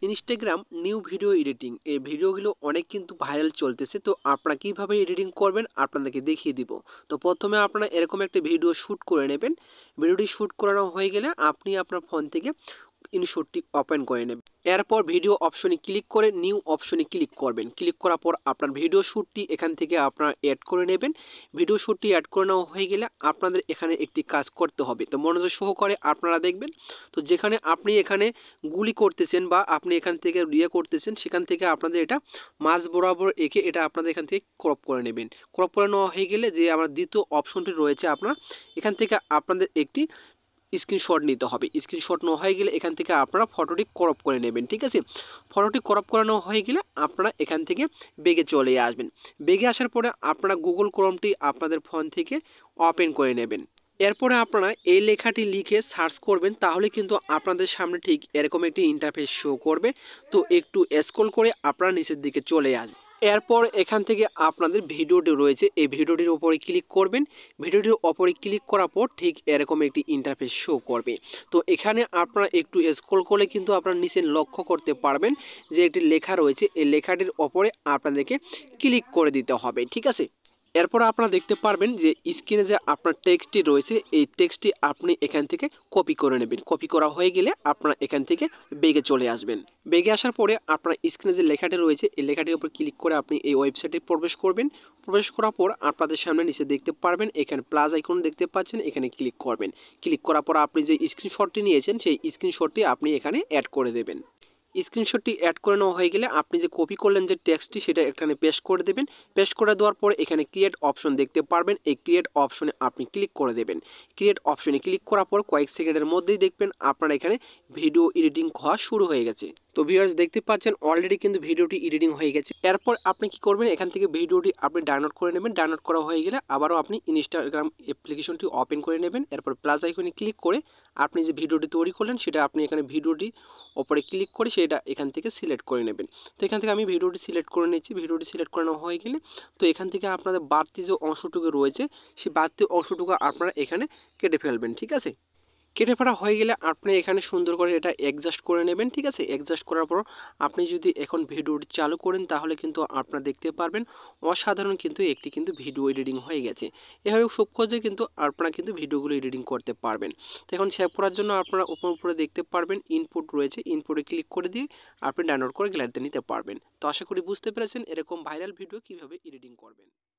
Instagram new video editing এই ভিডিওগুলো অনেক কিন্তু ভাইরাল চলতেছে। তো আপনারা কিভাবে এডিটিং করবেন আপনাদেরকে দেখিয়ে দিব। তো প্রথমে আপনারা এরকম একটা ভিডিও শ্যুট করে নেবেন। ভিডিওটি শ্যুট করানো হয়ে গেলে আপনি আপনার ফোন থেকে ইনশটটি ওপেন করে নেবেন। এরপর ভিডিও অপশনে ক্লিক করে নিউ অপশনে ক্লিক করবেন। ক্লিক করার পর আপনার ভিডিও শ্যুটটি এখান থেকে আপনারা অ্যাড করে নেবেন। ভিডিও শ্যুটটি অ্যাড করে নেওয়া হয়ে গেলে আপনাদের এখানে একটি কাজ করতে হবে। তো মনোযোগ সহকারে আপনারা দেখবেন। তো যেখানে আপনি এখানে গুলি করতেছেন বা আপনি এখান থেকে করতেছেন সেখান থেকে আপনাদের এটা মাঝ বরাবর এঁকে এটা আপনাদের এখান থেকে ক্রপ করে নেবেন। ক্রপ করে নেওয়া হয়ে গেলে যে আমার দ্বিতীয় অপশনটি রয়েছে আপনার এখান থেকে আপনাদের একটি স্ক্রিনশট নিতে হবে। স্ক্রিনশট নেওয়া হয়ে গেলে এখান থেকে আপনারা ফটোটি ক্রপ করে নেবেন। ঠিক আছে, ফটোটি ক্রপ করানো হয়ে গেলে আপনারা এখান থেকে বেগে চলে আসবেন। বেগে আসার পরে আপনারা গুগল ক্রোমটি আপনাদের ফোন থেকে ওপেন করে নেবেন। এরপরে আপনারা এই লেখাটি লিখে সার্চ করবেন, তাহলে কিন্তু আপনাদের সামনে ঠিক এরকম একটি ইন্টারফেস শো করবে। তো একটু স্ক্রল করে আপনারা নিচের দিকে চলে আসবেন। এরপর এখান থেকে আপনাদের ভিডিওটি রয়েছে, এই ভিডিওটির উপরে ক্লিক করবেন। ভিডিওটির উপরে ক্লিক করার পর ঠিক এরকম একটি ইন্টারফেস শো করবে। তো এখানে আপনারা একটু স্ক্রল করলে কিন্তু আপনারা নিচে লক্ষ্য করতে পারবেন যে একটি লেখা রয়েছে, এই লেখাটির উপরে আপনাদেরকে ক্লিক করে দিতে হবে। ঠিক আছে, এরপর আপনারা দেখতে পারবেন যে স্ক্রিনে যে আপনার টেক্সটটি রয়েছে এই টেক্সটটি আপনি এখান থেকে কপি করে নেবেন। কপি করা হয়ে গেলে আপনারা এখান থেকে বেগে চলে আসবেন। বেগে আসার পরে আপনার স্ক্রিনে যে লেখাটি রয়েছে এই লেখাটির উপর ক্লিক করে আপনি এই ওয়েবসাইটে প্রবেশ করবেন। প্রবেশ করার পর আপনাদের সামনে নিচে দেখতে পারবেন এখানে প্লাস আইকন দেখতে পাচ্ছেন, এখানে ক্লিক করবেন। ক্লিক করার পর আপনি যে স্ক্রিনশটটি নিয়েছেন সেই স্ক্রিনশটটি আপনি এখানে অ্যাড করে দেবেন। স্ক্রিনশটটি অ্যাড করে নেওয়া হয়ে গেলে আপনি যে কপি করলেন যে টেক্সটটি সেটা এখানে পেস্ট করে দেবেন। পেস্ট করে দেওয়ার পরে এখানে ক্রিয়েট অপশন দেখতে পারবেন, এই ক্রিয়েট অপশনে আপনি ক্লিক করে দেবেন। ক্রিয়েট অপশনে ক্লিক করার পর কয়েক সেকেন্ডের মধ্যেই দেখবেন আপনার এখানে ভিডিও এডিটিং হওয়া শুরু হয়ে গেছে। তো ভিউয়ার্স দেখতে পাচ্ছেন অলরেডি কিন্তু ভিডিওটি এডিটিং হয়ে গেছে। এরপর আপনি কি করবেন, এখান থেকে ভিডিওটি আপনি ডাউনলোড করে নেবেন। ডাউনলোড করা হয়ে গেলে আবারও আপনি ইনস্টাগ্রাম অ্যাপ্লিকেশনটি ওপেন করে নেবেন। এরপর প্লাস আইকনে ক্লিক করে আপনি যে ভিডিওটি তৈরি করলেন সেটা আপনি এখানে ভিডিওটি ওপরে ক্লিক করে সেটা এখান থেকে সিলেক্ট করে নেবেন। তো এখান থেকে আমি ভিডিওটি সিলেক্ট করে নিচ্ছি। ভিডিওটি সিলেক্ট করে নেওয়া হয়ে গেলে তো এখান থেকে আপনাদের বাড়তি যে অংশটুকু রয়েছে সেই বাড়তি অংশটুকু আপনারা এখানে কেটে ফেলবেন। ঠিক আছে, কেটে ফেলা হয়ে গেলে আপনি এখানে সুন্দর করে এটা অ্যাডজাস্ট করে নেবেন। ঠিক আছে, অ্যাডজাস্ট করার পর আপনি যদি এখন ভিডিওটি চালু করেন তাহলে কিন্তু আপনারা দেখতে পারবেন অসাধারণ কিন্তু একটি কিন্তু ভিডিও এডিটিং হয়ে গেছে। এভাবে খুব সহজে কিন্তু আপনারা কিন্তু ভিডিওগুলো এডিটিং করতে পারবেন। তো এখন সেভ করার জন্য আপনারা উপরে দেখতে পারবেন ইনপুট রয়েছে, ইনপুটে ক্লিক করে দিয়ে আপনি ডাউনলোড করে গ্যালারিতে নিতে পারবেন। তো আশা করি বুঝতে পেরেছেন এরকম ভাইরাল ভিডিও কিভাবে এডিটিং করবেন।